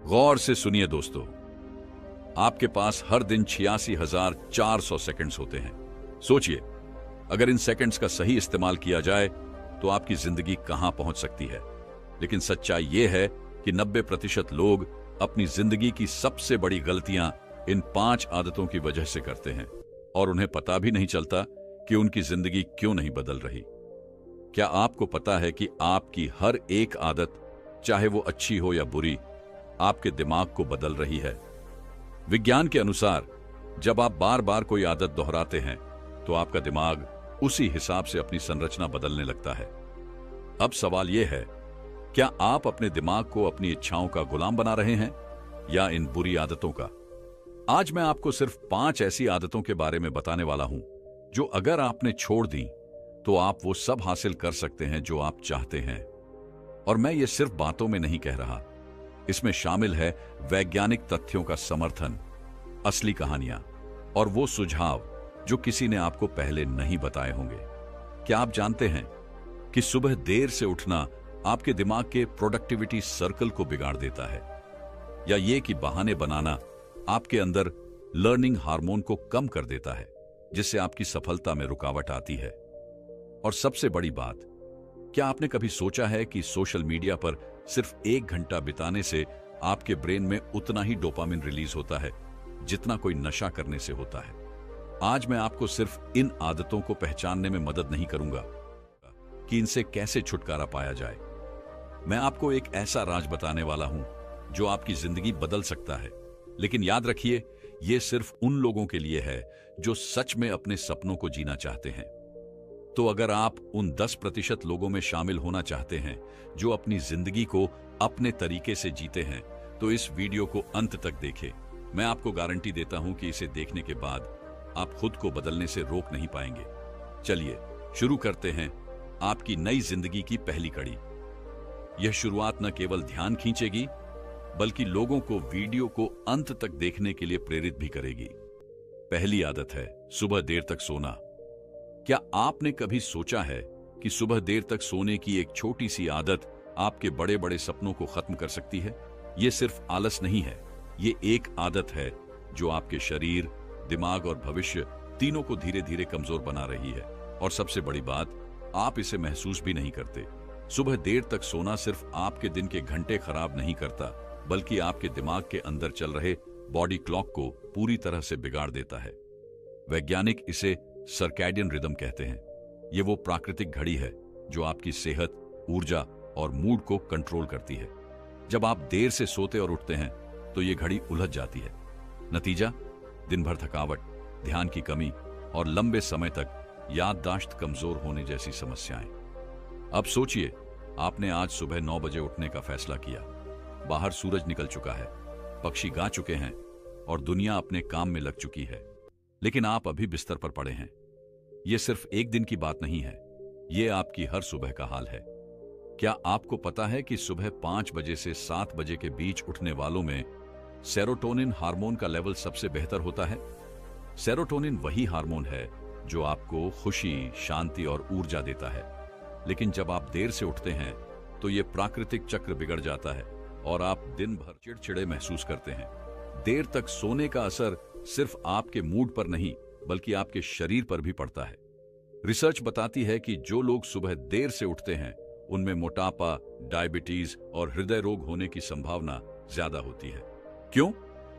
गौर से सुनिए दोस्तों, आपके पास हर दिन 86,400 सेकंड्स होते हैं। सोचिए, अगर इन सेकंड्स का सही इस्तेमाल किया जाए तो आपकी जिंदगी कहां पहुंच सकती है। लेकिन सच्चाई यह है कि 90% लोग अपनी जिंदगी की सबसे बड़ी गलतियां इन 5 आदतों की वजह से करते हैं और उन्हें पता भी नहीं चलता कि उनकी जिंदगी क्यों नहीं बदल रही। क्या आपको पता है कि आपकी हर एक आदत, चाहे वो अच्छी हो या बुरी, आपके दिमाग को बदल रही है? विज्ञान के अनुसार जब आप बार बार कोई आदत दोहराते हैं तो आपका दिमाग उसी हिसाब से अपनी संरचना बदलने लगता है। अब सवाल यह है, क्या आप अपने दिमाग को अपनी इच्छाओं का गुलाम बना रहे हैं या इन बुरी आदतों का? आज मैं आपको सिर्फ 5 ऐसी आदतों के बारे में बताने वाला हूं जो अगर आपने छोड़ दी तो आप वो सब हासिल कर सकते हैं जो आप चाहते हैं। और मैं ये सिर्फ बातों में नहीं कह रहा, इसमें शामिल है वैज्ञानिक तथ्यों का समर्थन, असली कहानियां और वो सुझाव जो किसी ने आपको पहले नहीं बताए होंगे। क्या आप जानते हैं कि सुबह देर से उठना आपके दिमाग के प्रोडक्टिविटी सर्कल को बिगाड़ देता है, या ये कि बहाने बनाना आपके अंदर लर्निंग हार्मोन को कम कर देता है, जिससे आपकी सफलता में रुकावट आती है। और सबसे बड़ी बात, क्या आपने कभी सोचा है कि सोशल मीडिया पर सिर्फ 1 घंटा बिताने से आपके ब्रेन में उतना ही डोपामिन रिलीज होता है जितना कोई नशा करने से होता है? आज मैं आपको सिर्फ इन आदतों को पहचानने में मदद नहीं करूंगा कि इनसे कैसे छुटकारा पाया जाए। मैं आपको एक ऐसा राज बताने वाला हूं जो आपकी जिंदगी बदल सकता है। लेकिन याद रखिए, यह सिर्फ उन लोगों के लिए है जो सच में अपने सपनों को जीना चाहते हैं। तो अगर आप उन 10% लोगों में शामिल होना चाहते हैं जो अपनी जिंदगी को अपने तरीके से जीते हैं, तो इस वीडियो को अंत तक देखें। मैं आपको गारंटी देता हूं कि इसे देखने के बाद आप खुद को बदलने से रोक नहीं पाएंगे। चलिए शुरू करते हैं आपकी नई जिंदगी की पहली कड़ी। यह शुरुआत न केवल ध्यान खींचेगी बल्कि लोगों को वीडियो को अंत तक देखने के लिए प्रेरित भी करेगी। पहली आदत है सुबह देर तक सोना। क्या आपने कभी सोचा है कि सुबह देर तक सोने की एक छोटी सी आदत आपके बड़े बड़े सपनों को खत्म कर सकती है? यह सिर्फ आलस नहीं है, यह एक आदत है जो आपके शरीर, दिमाग और भविष्य तीनों को धीरे धीरे कमजोर बना रही है। और सबसे बड़ी बात, आप इसे महसूस भी नहीं करते। सुबह देर तक सोना सिर्फ आपके दिन के घंटे खराब नहीं करता, बल्कि आपके दिमाग के अंदर चल रहे बॉडी क्लॉक को पूरी तरह से बिगाड़ देता है। वैज्ञानिक इसे सर्कैडियन रिदम कहते हैं। यह वो प्राकृतिक घड़ी है जो आपकी सेहत, ऊर्जा और मूड को कंट्रोल करती है। जब आप देर से सोते और उठते हैं तो यह घड़ी उलझ जाती है। नतीजा, दिन भर थकावट, ध्यान की कमी और लंबे समय तक याददाश्त कमजोर होने जैसी समस्याएं। अब सोचिए, आपने आज सुबह 9 बजे उठने का फैसला किया। बाहर सूरज निकल चुका है, पक्षी गा चुके हैं और दुनिया अपने काम में लग चुकी है, लेकिन आप अभी बिस्तर पर पड़े हैं। यह सिर्फ एक दिन की बात नहीं है, यह आपकी हर सुबह का हाल है। क्या आपको पता है कि सुबह 5 बजे से 7 बजे के बीच उठने वालों में सेरोटोनिन हार्मोन का लेवल सबसे बेहतर होता है? सेरोटोनिन वही हार्मोन है जो आपको खुशी, शांति और ऊर्जा देता है। लेकिन जब आप देर से उठते हैं तो यह प्राकृतिक चक्र बिगड़ जाता है और आप दिन भर चिड़चिड़े महसूस करते हैं। देर तक सोने का असर सिर्फ आपके मूड पर नहीं बल्कि आपके शरीर पर भी पड़ता है। रिसर्च बताती है कि जो लोग सुबह देर से उठते हैं उनमें मोटापा, डायबिटीज और हृदय रोग होने की संभावना ज्यादा होती है। क्यों?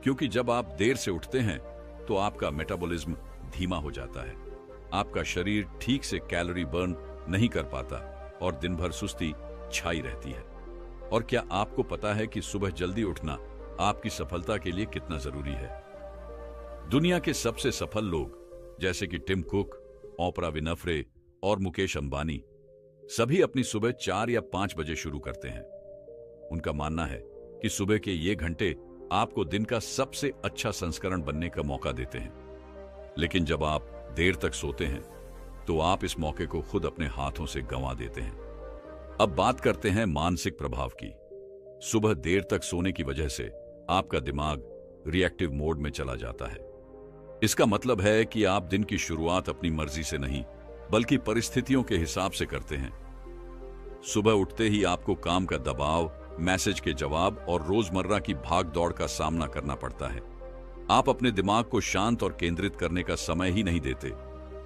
क्योंकि जब आप देर से उठते हैं तो आपका मेटाबॉलिज्म धीमा हो जाता है, आपका शरीर ठीक से कैलोरी बर्न नहीं कर पाता और दिन भर सुस्ती छाई रहती है। और क्या आपको पता है कि सुबह जल्दी उठना आपकी सफलता के लिए कितना जरूरी है? दुनिया के सबसे सफल लोग जैसे कि टिम कुक, ओपरा विनफ्रे और मुकेश अंबानी सभी अपनी सुबह 4 या 5 बजे शुरू करते हैं। उनका मानना है कि सुबह के ये घंटे आपको दिन का सबसे अच्छा संस्करण बनने का मौका देते हैं। लेकिन जब आप देर तक सोते हैं तो आप इस मौके को खुद अपने हाथों से गंवा देते हैं। अब बात करते हैं मानसिक प्रभाव की। सुबह देर तक सोने की वजह से आपका दिमाग रिएक्टिव मोड में चला जाता है। इसका मतलब है कि आप दिन की शुरुआत अपनी मर्जी से नहीं बल्कि परिस्थितियों के हिसाब से करते हैं। सुबह उठते ही आपको काम का दबाव, मैसेज के जवाब और रोजमर्रा की भाग दौड़ का सामना करना पड़ता है। आप अपने दिमाग को शांत और केंद्रित करने का समय ही नहीं देते।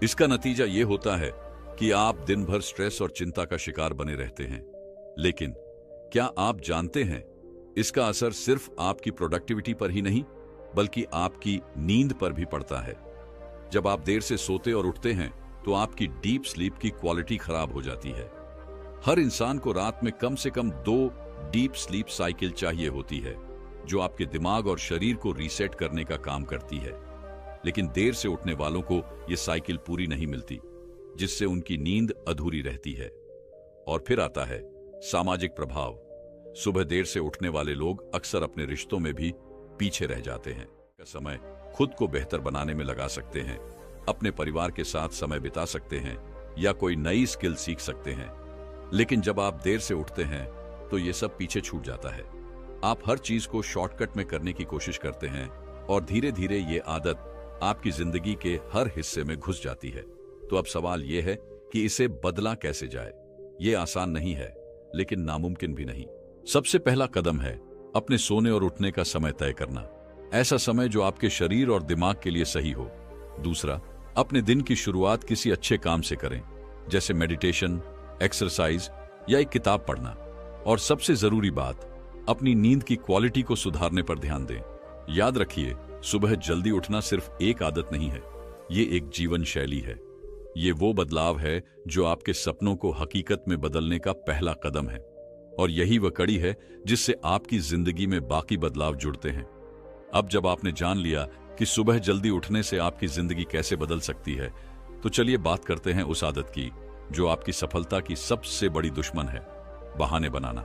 इसका नतीजा यह होता है कि आप दिन भर स्ट्रेस और चिंता का शिकार बने रहते हैं। लेकिन क्या आप जानते हैं, इसका असर सिर्फ आपकी प्रोडक्टिविटी पर ही नहीं बल्कि आपकी नींद पर भी पड़ता है। जब आप देर से सोते और उठते हैं तो आपकी डीप स्लीप की क्वालिटी खराब हो जाती है। हर इंसान को रात में कम से कम 2 डीप स्लीप साइकिल चाहिए होती है, जो आपके दिमाग और शरीर को रीसेट करने का काम करती है। लेकिन देर से उठने वालों को यह साइकिल पूरी नहीं मिलती, जिससे उनकी नींद अधूरी रहती है। और फिर आता है सामाजिक प्रभाव। सुबह देर से उठने वाले लोग अक्सर अपने रिश्तों में भी पीछे रह जाते हैं। समय खुद को बेहतर बनाने में लगा सकते हैं, अपने परिवार के साथ समय बिता सकते हैं या कोई नई स्किल सीख सकते हैं। लेकिन जब आप देर से उठते हैं तो यह सब पीछे छूट जाता है। आप हर चीज को शॉर्टकट में करने की कोशिश करते हैं और धीरे धीरे ये आदत आपकी जिंदगी के हर हिस्से में घुस जाती है। तो अब सवाल यह है कि इसे बदला कैसे जाए। ये आसान नहीं है, लेकिन नामुमकिन भी नहीं। सबसे पहला कदम है अपने सोने और उठने का समय तय करना, ऐसा समय जो आपके शरीर और दिमाग के लिए सही हो। दूसरा, अपने दिन की शुरुआत किसी अच्छे काम से करें, जैसे मेडिटेशन, एक्सरसाइज या एक किताब पढ़ना। और सबसे जरूरी बात, अपनी नींद की क्वालिटी को सुधारने पर ध्यान दें। याद रखिए, सुबह जल्दी उठना सिर्फ एक आदत नहीं है, ये एक जीवन शैली है। ये वो बदलाव है जो आपके सपनों को हकीकत में बदलने का पहला कदम है। और यही वह कड़ी है जिससे आपकी जिंदगी में बाकी बदलाव जुड़ते हैं। अब जब आपने जान लिया कि सुबह जल्दी उठने से आपकी जिंदगी कैसे बदल सकती है, तो चलिए बात करते हैं उस आदत की जो आपकी सफलता की सबसे बड़ी दुश्मन है, बहाने बनाना।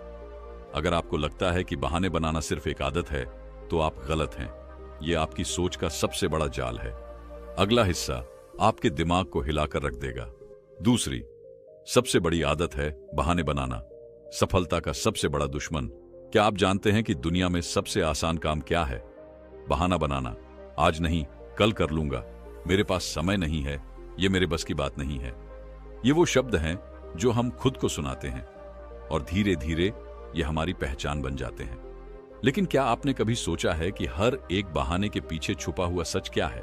अगर आपको लगता है कि बहाने बनाना सिर्फ एक आदत है, तो आप गलत हैं। यह आपकी सोच का सबसे बड़ा जाल है। अगला हिस्सा आपके दिमाग को हिलाकर रख देगा। दूसरी सबसे बड़ी आदत है बहाने बनाना, सफलता का सबसे बड़ा दुश्मन। क्या आप जानते हैं कि दुनिया में सबसे आसान काम क्या है? बहाना बनाना। आज नहीं, कल कर लूंगा, मेरे पास समय नहीं है, ये मेरे बस की बात नहीं है। ये वो शब्द हैं जो हम खुद को सुनाते हैं और धीरे धीरे ये हमारी पहचान बन जाते हैं। लेकिन क्या आपने कभी सोचा है कि हर एक बहाने के पीछे छुपा हुआ सच क्या है?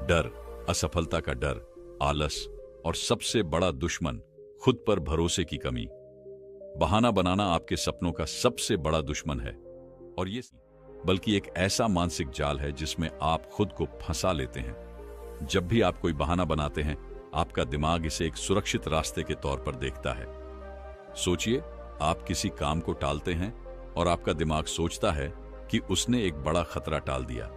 डर, असफलता का डर, आलस और सबसे बड़ा दुश्मन खुद पर भरोसे की कमी। बहाना बनाना आपके सपनों का सबसे बड़ा दुश्मन है, और ये बल्कि एक ऐसा मानसिक जाल है जिसमें आप खुद को फंसा लेते हैं। जब भी आप कोई बहाना बनाते हैं, आपका दिमाग इसे एक सुरक्षित रास्ते के तौर पर देखता है। सोचिए, आप किसी काम को टालते हैं और आपका दिमाग सोचता है कि उसने एक बड़ा खतरा टाल दिया,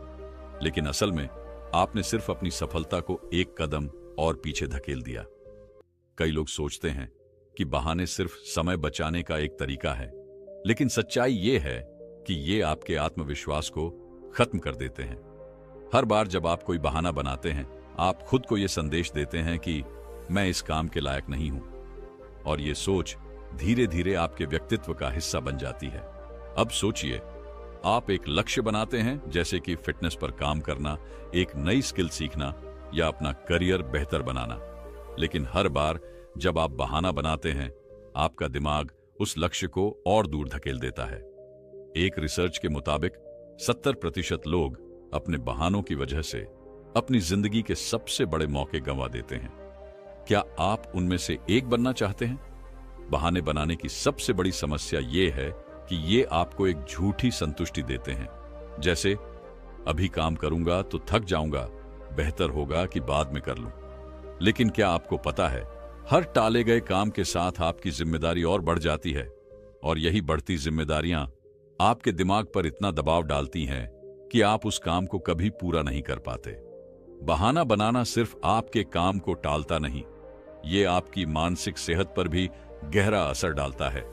लेकिन असल में आपने सिर्फ अपनी सफलता को एक कदम और पीछे धकेल दिया। कई लोग सोचते हैं कि बहाने सिर्फ समय बचाने का एक तरीका है, लेकिन सच्चाई यह है कि ये आपके आत्मविश्वास को खत्म कर देते हैं। हर बार जब आप कोई बहाना बनाते हैं, आप खुद को यह संदेश देते हैं कि मैं इस काम के लायक नहीं हूं, और यह सोच धीरे धीरे आपके व्यक्तित्व का हिस्सा बन जाती है। अब सोचिए, आप एक लक्ष्य बनाते हैं, जैसे कि फिटनेस पर काम करना, एक नई स्किल सीखना या अपना करियर बेहतर बनाना। लेकिन हर बार जब आप बहाना बनाते हैं, आपका दिमाग उस लक्ष्य को और दूर धकेल देता है। एक रिसर्च के मुताबिक 70% लोग अपने बहानों की वजह से अपनी जिंदगी के सबसे बड़े मौके गंवा देते हैं। क्या आप उनमें से एक बनना चाहते हैं? बहाने बनाने की सबसे बड़ी समस्या यह है कि ये आपको एक झूठी संतुष्टि देते हैं, जैसे अभी काम करूंगा तो थक जाऊंगा, बेहतर होगा कि बाद में कर लूं। लेकिन क्या आपको पता है, हर टाले गए काम के साथ आपकी जिम्मेदारी और बढ़ जाती है, और यही बढ़ती जिम्मेदारियां आपके दिमाग पर इतना दबाव डालती हैं कि आप उस काम को कभी पूरा नहीं कर पाते। बहाना बनाना सिर्फ आपके काम को टालता नहीं, ये आपकी मानसिक सेहत पर भी गहरा असर डालता है।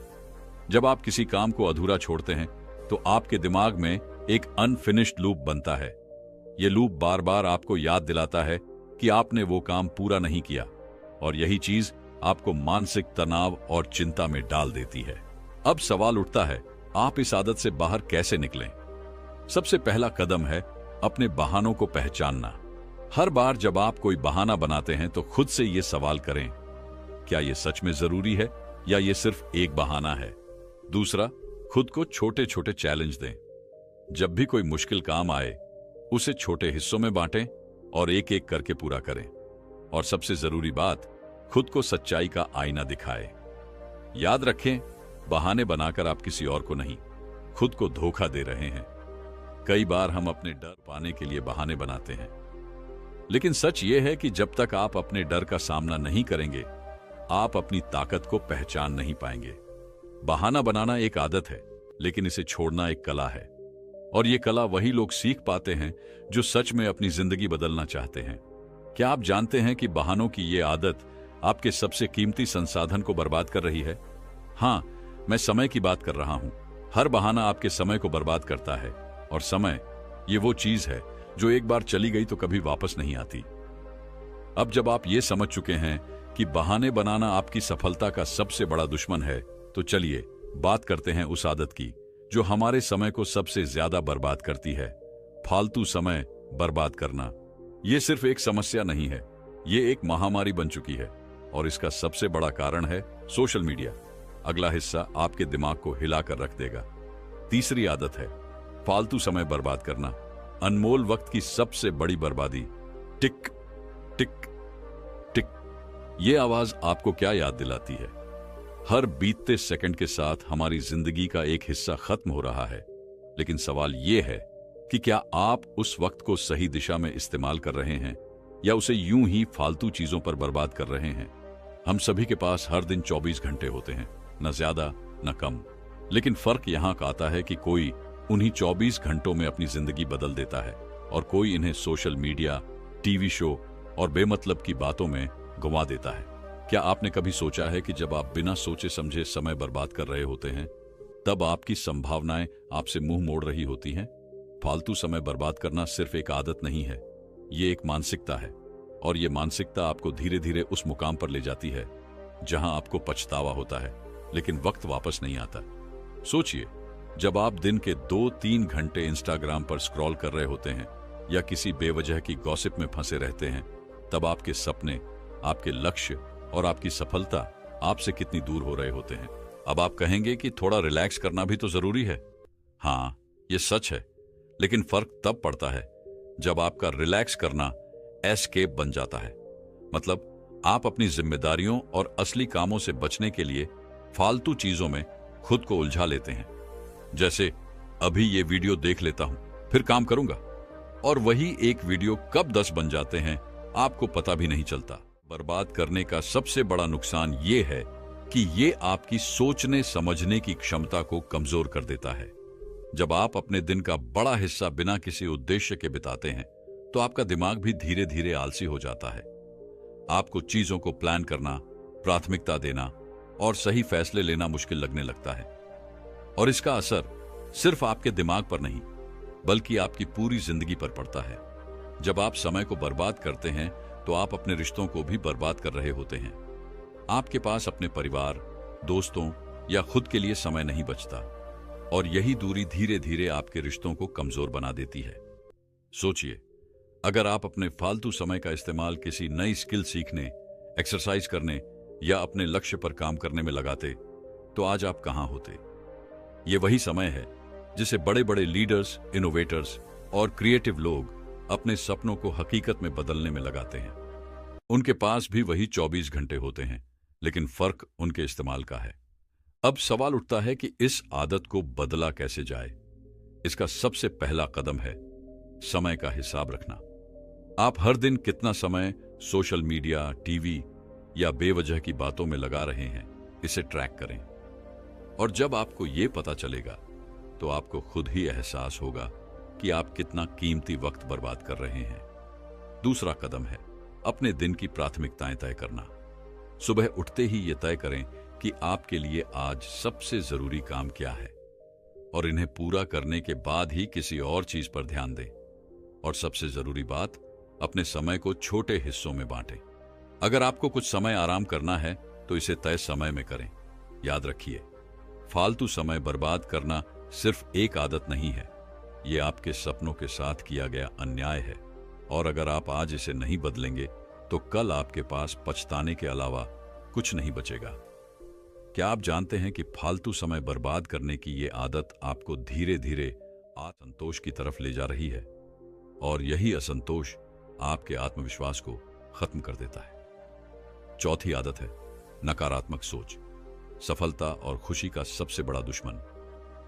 जब आप किसी काम को अधूरा छोड़ते हैं, तो आपके दिमाग में एक अनफिनिश्ड लूप बनता है। यह लूप बार बार आपको याद दिलाता है कि आपने वो काम पूरा नहीं किया, और यही चीज आपको मानसिक तनाव और चिंता में डाल देती है। अब सवाल उठता है, आप इस आदत से बाहर कैसे निकलें? सबसे पहला कदम है अपने बहानों को पहचानना। हर बार जब आप कोई बहाना बनाते हैं, तो खुद से यह सवाल करें, क्या यह सच में जरूरी है या यह सिर्फ एक बहाना है? दूसरा, खुद को छोटे छोटे चैलेंज दें। जब भी कोई मुश्किल काम आए, उसे छोटे हिस्सों में बांटें और एक एक करके पूरा करें। और सबसे जरूरी बात, खुद को सच्चाई का आईना दिखाएं। याद रखें, बहाने बनाकर आप किसी और को नहीं, खुद को धोखा दे रहे हैं। कई बार हम अपने डर पाने के लिए बहाने बनाते हैं, लेकिन सच यह है कि जब तक आप अपने डर का सामना नहीं करेंगे, आप अपनी ताकत को पहचान नहीं पाएंगे। बहाना बनाना एक आदत है, लेकिन इसे छोड़ना एक कला है। और ये कला वही लोग सीख पाते हैं जो सच में अपनी जिंदगी बदलना चाहते हैं। क्या आप जानते हैं कि बहानों की ये आदत आपके सबसे कीमती संसाधन को बर्बाद कर रही है? हाँ, मैं समय की बात कर रहा हूं। हर बहाना आपके समय को बर्बाद करता है, और समय ये वो चीज है जो एक बार चली गई तो कभी वापस नहीं आती। अब जब आप ये समझ चुके हैं कि बहाने बनाना आपकी सफलता का सबसे बड़ा दुश्मन है, तो चलिए बात करते हैं उस आदत की जो हमारे समय को सबसे ज्यादा बर्बाद करती है। फालतू समय बर्बाद करना। यह सिर्फ एक समस्या नहीं है, ये एक महामारी बन चुकी है, और इसका सबसे बड़ा कारण है सोशल मीडिया। अगला हिस्सा आपके दिमाग को हिलाकर रख देगा। तीसरी आदत है फालतू समय बर्बाद करना। अनमोल वक्त की सबसे बड़ी बर्बादी। टिक टिक टिक। यह आवाज आपको क्या याद दिलाती है? हर बीतते सेकंड के साथ हमारी जिंदगी का एक हिस्सा खत्म हो रहा है। लेकिन सवाल यह है कि क्या आप उस वक्त को सही दिशा में इस्तेमाल कर रहे हैं, या उसे यूं ही फालतू चीजों पर बर्बाद कर रहे हैं? हम सभी के पास हर दिन 24 घंटे होते हैं, न ज्यादा न कम। लेकिन फर्क यहां का आता है कि कोई उन्हीं 24 घंटों में अपनी जिंदगी बदल देता है, और कोई इन्हें सोशल मीडिया, टीवी शो और बेमतलब की बातों में गंवा देता है। क्या आपने कभी सोचा है कि जब आप बिना सोचे समझे समय बर्बाद कर रहे होते हैं, तब आपकी संभावनाएं आपसे मुंह मोड़ रही होती हैं? फालतू समय बर्बाद करना सिर्फ एक आदत नहीं है, ये एक मानसिकता है। और ये मानसिकता आपको धीरे धीरे उस मुकाम पर ले जाती है जहां आपको पछतावा होता है, लेकिन वक्त वापस नहीं आता। सोचिए, जब आप दिन के 2-3 घंटे इंस्टाग्राम पर स्क्रॉल कर रहे होते हैं या किसी बेवजह की गॉसिप में फंसे रहते हैं, तब आपके सपने, आपके लक्ष्य और आपकी सफलता आपसे कितनी दूर हो रहे होते हैं। अब आप कहेंगे कि थोड़ा रिलैक्स करना भी तो जरूरी है। हाँ, ये सच है, लेकिन फर्क तब पड़ता है जब आपका रिलैक्स करना एस्केप बन जाता है। मतलब आप अपनी जिम्मेदारियों और असली कामों से बचने के लिए फालतू चीजों में खुद को उलझा लेते हैं। जैसे, अभी ये वीडियो देख लेता हूं, फिर काम करूंगा, और वही एक वीडियो कब 10 बन जाते हैं आपको पता भी नहीं चलता। बर्बाद करने का सबसे बड़ा नुकसान ये है कि ये आपकी सोचने समझने की क्षमता को कमजोर कर देता है। जब आप अपने दिन का बड़ा हिस्सा बिना किसी उद्देश्य के बिताते हैं, तो आपका दिमाग भी धीरे धीरे आलसी हो जाता है। आपको चीजों को प्लान करना, प्राथमिकता देना और सही फैसले लेना मुश्किल लगने लगता है। और इसका असर सिर्फ आपके दिमाग पर नहीं, बल्कि आपकी पूरी जिंदगी पर पड़ता है। जब आप समय को बर्बाद करते हैं, तो आप अपने रिश्तों को भी बर्बाद कर रहे होते हैं। आपके पास अपने परिवार, दोस्तों या खुद के लिए समय नहीं बचता, और यही दूरी धीरे धीरे आपके रिश्तों को कमजोर बना देती है। सोचिए, अगर आप अपने फालतू समय का इस्तेमाल किसी नई स्किल सीखने, एक्सरसाइज करने या अपने लक्ष्य पर काम करने में लगाते, तो आज आप कहां होते? ये वही समय है जिसे बड़े बड़े लीडर्स, इनोवेटर्स और क्रिएटिव लोग अपने सपनों को हकीकत में बदलने में लगाते हैं। उनके पास भी वही 24 घंटे होते हैं, लेकिन फर्क उनके इस्तेमाल का है। अब सवाल उठता है कि इस आदत को बदला कैसे जाए। इसका सबसे पहला कदम है समय का हिसाब रखना। आप हर दिन कितना समय सोशल मीडिया, टीवी या बेवजह की बातों में लगा रहे हैं, इसे ट्रैक करें। और जब आपको यह पता चलेगा, तो आपको खुद ही एहसास होगा कि आप कितना कीमती वक्त बर्बाद कर रहे हैं। दूसरा कदम है अपने दिन की प्राथमिकताएं तय करना। सुबह उठते ही यह तय करें कि आपके लिए आज सबसे जरूरी काम क्या है, और इन्हें पूरा करने के बाद ही किसी और चीज पर ध्यान दें। और सबसे जरूरी बात, अपने समय को छोटे हिस्सों में बांटें। अगर आपको कुछ समय आराम करना है, तो इसे तय समय में करें। याद रखिए, फालतू समय बर्बाद करना सिर्फ एक आदत नहीं है, यह आपके सपनों के साथ किया गया अन्याय है। और अगर आप आज इसे नहीं बदलेंगे, तो कल आपके पास पछताने के अलावा कुछ नहीं बचेगा। क्या आप जानते हैं कि फालतू समय बर्बाद करने की ये आदत आपको धीरे धीरे असंतोष की तरफ ले जा रही है, और यही असंतोष आपके आत्मविश्वास को खत्म कर देता है। चौथी आदत है नकारात्मक सोच, सफलता और खुशी का सबसे बड़ा दुश्मन।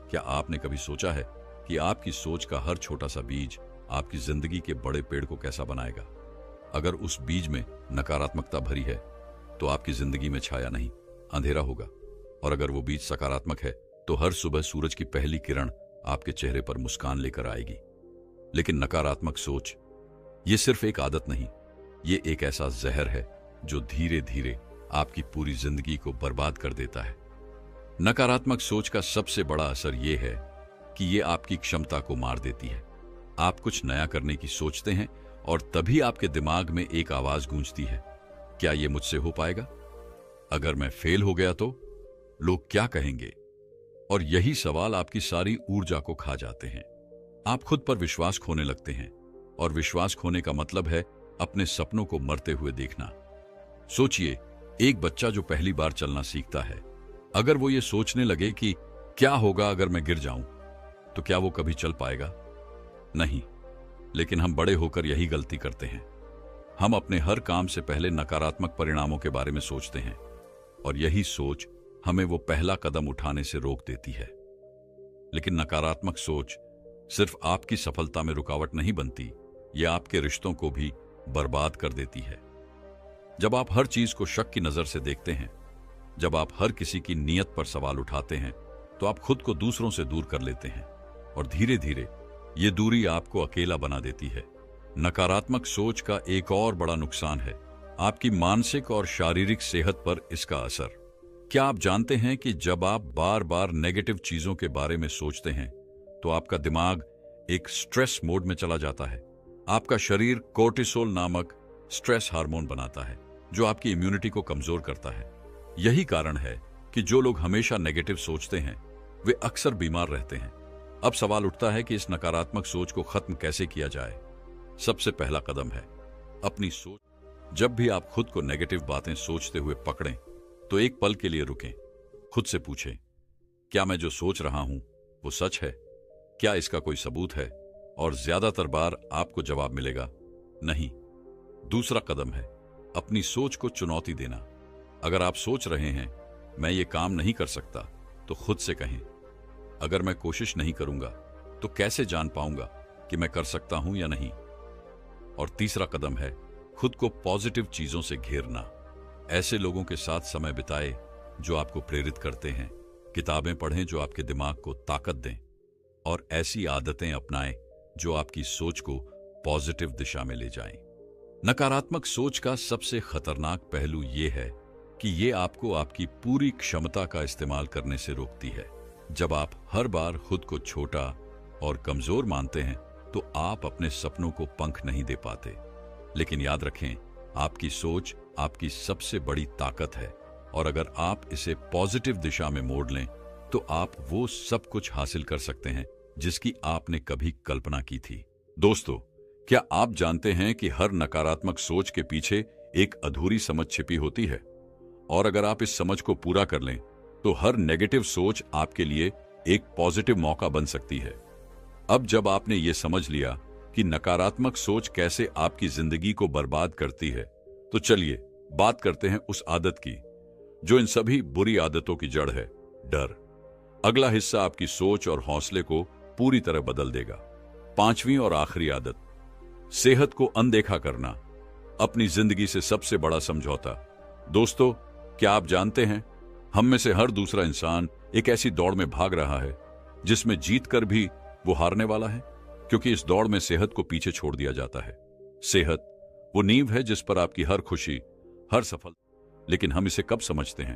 क्या आपने कभी सोचा है कि आपकी सोच का हर छोटा सा बीज आपकी जिंदगी के बड़े पेड़ को कैसा बनाएगा? अगर उस बीज में नकारात्मकता भरी है तो आपकी जिंदगी में छाया नहीं, अंधेरा होगा। और अगर वो बीज सकारात्मक है तो हर सुबह सूरज की पहली किरण आपके चेहरे पर मुस्कान लेकर आएगी। लेकिन नकारात्मक सोच ये सिर्फ एक आदत नहीं, ये एक ऐसा जहर है जो धीरे धीरे आपकी पूरी जिंदगी को बर्बाद कर देता है। नकारात्मक सोच का सबसे बड़ा असर यह है कि ये आपकी क्षमता को मार देती है। आप कुछ नया करने की सोचते हैं और तभी आपके दिमाग में एक आवाज गूंजती है, क्या ये मुझसे हो पाएगा? अगर मैं फेल हो गया तो लोग क्या कहेंगे? और यही सवाल आपकी सारी ऊर्जा को खा जाते हैं। आप खुद पर विश्वास खोने लगते हैं, और विश्वास खोने का मतलब है अपने सपनों को मरते हुए देखना। सोचिए, एक बच्चा जो पहली बार चलना सीखता है, अगर वो ये सोचने लगे कि क्या होगा अगर मैं गिर जाऊं, तो क्या वो कभी चल पाएगा? नहीं। लेकिन हम बड़े होकर यही गलती करते हैं। हम अपने हर काम से पहले नकारात्मक परिणामों के बारे में सोचते हैं, और यही सोच हमें वो पहला कदम उठाने से रोक देती है। लेकिन नकारात्मक सोच सिर्फ आपकी सफलता में रुकावट नहीं बनती, ये आपके रिश्तों को भी बर्बाद कर देती है। जब आप हर चीज को शक की नजर से देखते हैं, जब आप हर किसी की नीयत पर सवाल उठाते हैं, तो आप खुद को दूसरों से दूर कर लेते हैं, और धीरे धीरे ये दूरी आपको अकेला बना देती है। नकारात्मक सोच का एक और बड़ा नुकसान है आपकी मानसिक और शारीरिक सेहत पर इसका असर। क्या आप जानते हैं कि जब आप बार बार नेगेटिव चीजों के बारे में सोचते हैं तो आपका दिमाग एक स्ट्रेस मोड में चला जाता है। आपका शरीर कोर्टिसोल नामक स्ट्रेस हार्मोन बनाता है, जो आपकी इम्यूनिटी को कमजोर करता है। यही कारण है कि जो लोग हमेशा नेगेटिव सोचते हैं वे अक्सर बीमार रहते हैं। अब सवाल उठता है कि इस नकारात्मक सोच को खत्म कैसे किया जाए। सबसे पहला कदम है अपनी सोच। जब भी आप खुद को नेगेटिव बातें सोचते हुए पकड़ें तो एक पल के लिए रुकें। खुद से पूछें, क्या मैं जो सोच रहा हूं वो सच है? क्या इसका कोई सबूत है? और ज्यादातर बार आपको जवाब मिलेगा, नहीं। दूसरा कदम है अपनी सोच को चुनौती देना। अगर आप सोच रहे हैं मैं ये काम नहीं कर सकता, तो खुद से कहें, अगर मैं कोशिश नहीं करूंगा तो कैसे जान पाऊंगा कि मैं कर सकता हूं या नहीं? और तीसरा कदम है खुद को पॉजिटिव चीजों से घेरना। ऐसे लोगों के साथ समय बिताएं जो आपको प्रेरित करते हैं, किताबें पढ़ें जो आपके दिमाग को ताकत दें, और ऐसी आदतें अपनाएं जो आपकी सोच को पॉजिटिव दिशा में ले जाएं। नकारात्मक सोच का सबसे खतरनाक पहलू यह है कि यह आपको आपकी पूरी क्षमता का इस्तेमाल करने से रोकती है। जब आप हर बार खुद को छोटा और कमजोर मानते हैं तो आप अपने सपनों को पंख नहीं दे पाते। लेकिन याद रखें, आपकी सोच आपकी सबसे बड़ी ताकत है, और अगर आप इसे पॉजिटिव दिशा में मोड़ लें तो आप वो सब कुछ हासिल कर सकते हैं जिसकी आपने कभी कल्पना की थी। दोस्तों, क्या आप जानते हैं कि हर नकारात्मक सोच के पीछे एक अधूरी समझ छिपी होती है? और अगर आप इस समझ को पूरा कर लें तो हर नेगेटिव सोच आपके लिए एक पॉजिटिव मौका बन सकती है। अब जब आपने ये समझ लिया कि नकारात्मक सोच कैसे आपकी जिंदगी को बर्बाद करती है, तो चलिए बात करते हैं उस आदत की जो इन सभी बुरी आदतों की जड़ है, डर। अगला हिस्सा आपकी सोच और हौसले को पूरी तरह बदल देगा। पांचवी और आखिरी आदत, सेहत को अनदेखा करना, अपनी जिंदगी से सबसे बड़ा समझौता। दोस्तों, क्या आप जानते हैं, हम में से हर दूसरा इंसान एक ऐसी दौड़ में भाग रहा है जिसमें जीतकर भी वो हारने वाला है, क्योंकि इस दौड़ में सेहत को पीछे छोड़ दिया जाता है। सेहत वो नींव है जिस पर आपकी हर खुशी, हर सफल। लेकिन हम इसे कब समझते हैं?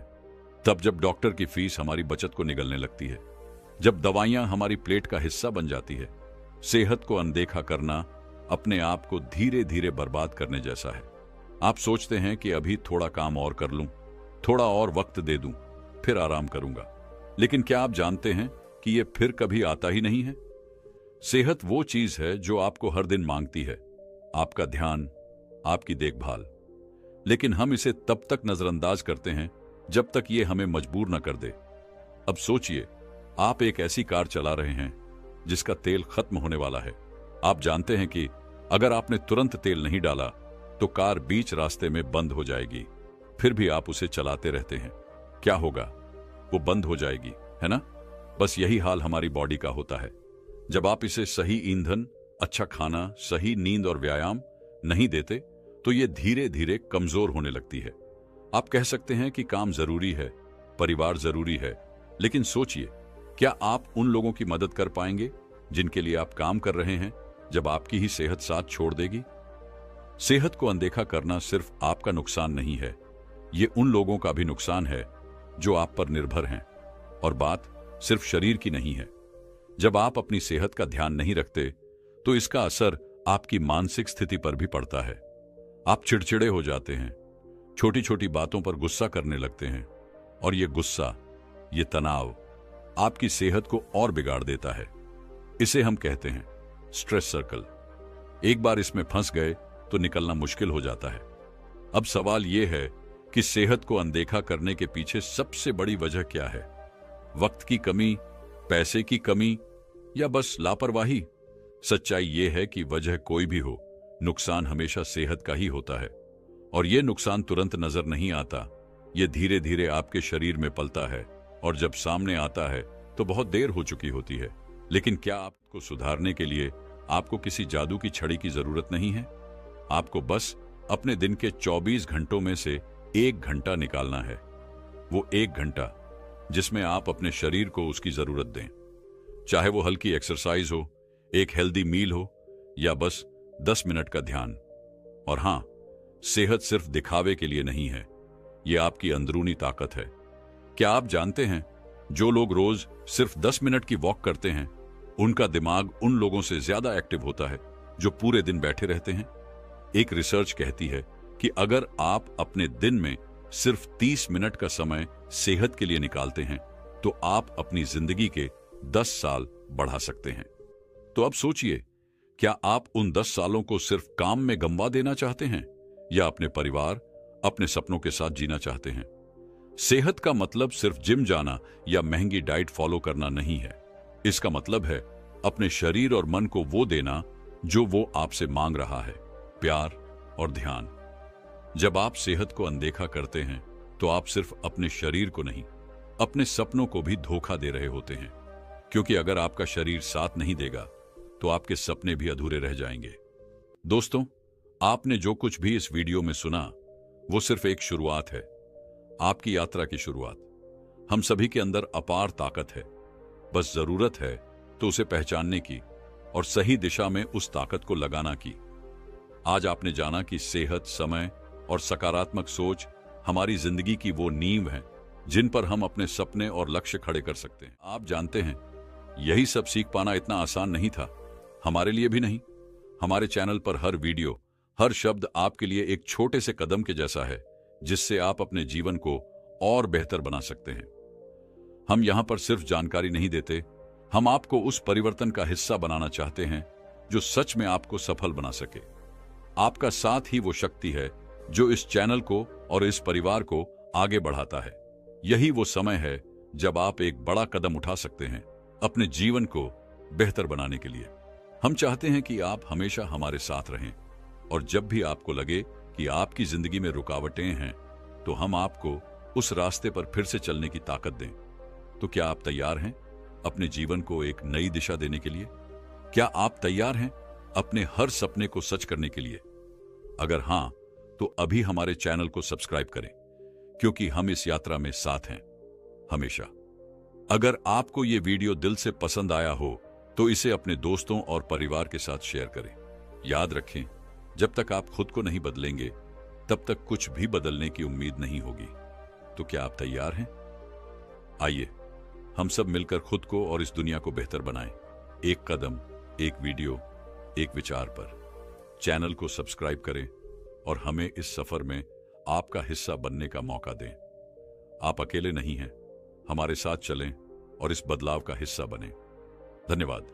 तब जब डॉक्टर की फीस हमारी बचत को निगलने लगती है, जब दवाइयां हमारी प्लेट का हिस्सा बन जाती है। सेहत को अनदेखा करना अपने आप को धीरे धीरे बर्बाद करने जैसा है। आप सोचते हैं कि अभी थोड़ा काम और कर लूं, थोड़ा और वक्त दे दूं, फिर आराम करूंगा। लेकिन क्या आप जानते हैं कि यह फिर कभी आता ही नहीं है? सेहत वो चीज है जो आपको हर दिन मांगती है, आपका ध्यान, आपकी देखभाल। लेकिन हम इसे तब तक नजरअंदाज करते हैं जब तक ये हमें मजबूर न कर दे। अब सोचिए, आप एक ऐसी कार चला रहे हैं जिसका तेल खत्म होने वाला है। आप जानते हैं कि अगर आपने तुरंत तेल नहीं डाला तो कार बीच रास्ते में बंद हो जाएगी। फिर भी आप उसे चलाते रहते हैं। क्या होगा? वो बंद हो जाएगी, है ना? बस यही हाल हमारी बॉडी का होता है। जब आप इसे सही ईंधन, अच्छा खाना, सही नींद और व्यायाम नहीं देते तो ये धीरे धीरे कमजोर होने लगती है। आप कह सकते हैं कि काम जरूरी है, परिवार जरूरी है, लेकिन सोचिए, क्या आप उन लोगों की मदद कर पाएंगे जिनके लिए आप काम कर रहे हैं जब आपकी ही सेहत साथ छोड़ देगी? सेहत को अनदेखा करना सिर्फ आपका नुकसान नहीं है, ये उन लोगों का भी नुकसान है जो आप पर निर्भर हैं। और बात सिर्फ शरीर की नहीं है। जब आप अपनी सेहत का ध्यान नहीं रखते तो इसका असर आपकी मानसिक स्थिति पर भी पड़ता है। आप चिड़चिड़े हो जाते हैं, छोटी छोटी बातों पर गुस्सा करने लगते हैं, और ये गुस्सा, ये तनाव आपकी सेहत को और बिगाड़ देता है। इसे हम कहते हैं स्ट्रेस सर्कल। एक बार इसमें फंस गए तो निकलना मुश्किल हो जाता है। अब सवाल यह है कि सेहत को अनदेखा करने के पीछे सबसे बड़ी वजह क्या है? वक्त की कमी, पैसे की कमी, या बस लापरवाही? सच्चाई यह है कि वजह कोई भी हो, नुकसान हमेशा सेहत का ही होता है। और यह नुकसान तुरंत नजर नहीं आता, यह धीरे धीरे आपके शरीर में पलता है, और जब सामने आता है तो बहुत देर हो चुकी होती है। लेकिन क्या आपको सुधारने के लिए आपको किसी जादू की छड़ी की जरूरत नहीं है? आपको बस अपने दिन के 24 घंटों में से 1 घंटा निकालना है। वो 1 घंटा जिसमें आप अपने शरीर को उसकी जरूरत दें। चाहे वो हल्की एक्सरसाइज हो, एक हेल्दी मील हो, या बस 10 मिनट का ध्यान। और हां, सेहत सिर्फ दिखावे के लिए नहीं है, ये आपकी अंदरूनी ताकत है। क्या आप जानते हैं, जो लोग रोज सिर्फ 10 मिनट की वॉक करते हैं, उनका दिमाग उन लोगों से ज्यादा एक्टिव होता है जो पूरे दिन बैठे रहते हैं। एक रिसर्च कहती है कि अगर आप अपने दिन में सिर्फ 30 मिनट का समय सेहत के लिए निकालते हैं तो आप अपनी जिंदगी के 10 साल बढ़ा सकते हैं। तो अब सोचिए, क्या आप उन 10 सालों को सिर्फ काम में गंवा देना चाहते हैं, या अपने परिवार, अपने सपनों के साथ जीना चाहते हैं? सेहत का मतलब सिर्फ जिम जाना या महंगी डाइट फॉलो करना नहीं है। इसका मतलब है अपने शरीर और मन को वो देना जो वो आपसे मांग रहा है, प्यार और ध्यान। जब आप सेहत को अनदेखा करते हैं तो आप सिर्फ अपने शरीर को नहीं, अपने सपनों को भी धोखा दे रहे होते हैं। क्योंकि अगर आपका शरीर साथ नहीं देगा तो आपके सपने भी अधूरे रह जाएंगे। दोस्तों, आपने जो कुछ भी इस वीडियो में सुना वो सिर्फ एक शुरुआत है, आपकी यात्रा की शुरुआत। हम सभी के अंदर अपार ताकत है, बस जरूरत है तो उसे पहचानने की और सही दिशा में उस ताकत को लगाना की। आज आपने जाना कि सेहत, समय और सकारात्मक सोच हमारी जिंदगी की वो नींव है जिन पर हम अपने सपने और लक्ष्य खड़े कर सकते हैं। आप जानते हैं, यही सब सीख पाना इतना आसान नहीं था, हमारे लिए भी नहीं। हमारे चैनल पर हर वीडियो, हर शब्द आपके लिए एक छोटे से कदम के जैसा है जिससे आप अपने जीवन को और बेहतर बना सकते हैं। हम यहां पर सिर्फ जानकारी नहीं देते, हम आपको उस परिवर्तन का हिस्सा बनाना चाहते हैं जो सच में आपको सफल बना सके। आपका साथ ही वो शक्ति है जो इस चैनल को और इस परिवार को आगे बढ़ाता है। यही वो समय है जब आप एक बड़ा कदम उठा सकते हैं अपने जीवन को बेहतर बनाने के लिए। हम चाहते हैं कि आप हमेशा हमारे साथ रहें, और जब भी आपको लगे कि आपकी जिंदगी में रुकावटें हैं तो हम आपको उस रास्ते पर फिर से चलने की ताकत दें। तो क्या आप तैयार हैं अपने जीवन को एक नई दिशा देने के लिए? क्या आप तैयार हैं अपने हर सपने को सच करने के लिए? अगर हां, तो अभी हमारे चैनल को सब्सक्राइब करें, क्योंकि हम इस यात्रा में साथ हैं हमेशा। अगर आपको ये वीडियो दिल से पसंद आया हो तो इसे अपने दोस्तों और परिवार के साथ शेयर करें। याद रखें, जब तक आप खुद को नहीं बदलेंगे तब तक कुछ भी बदलने की उम्मीद नहीं होगी। तो क्या आप तैयार हैं? आइए हम सब मिलकर खुद को और इस दुनिया को बेहतर बनाएं। एक कदम, एक वीडियो, एक विचार पर। चैनल को सब्सक्राइब करें और हमें इस सफर में आपका हिस्सा बनने का मौका दें। आप अकेले नहीं हैं, हमारे साथ चलें और इस बदलाव का हिस्सा बनें। धन्यवाद।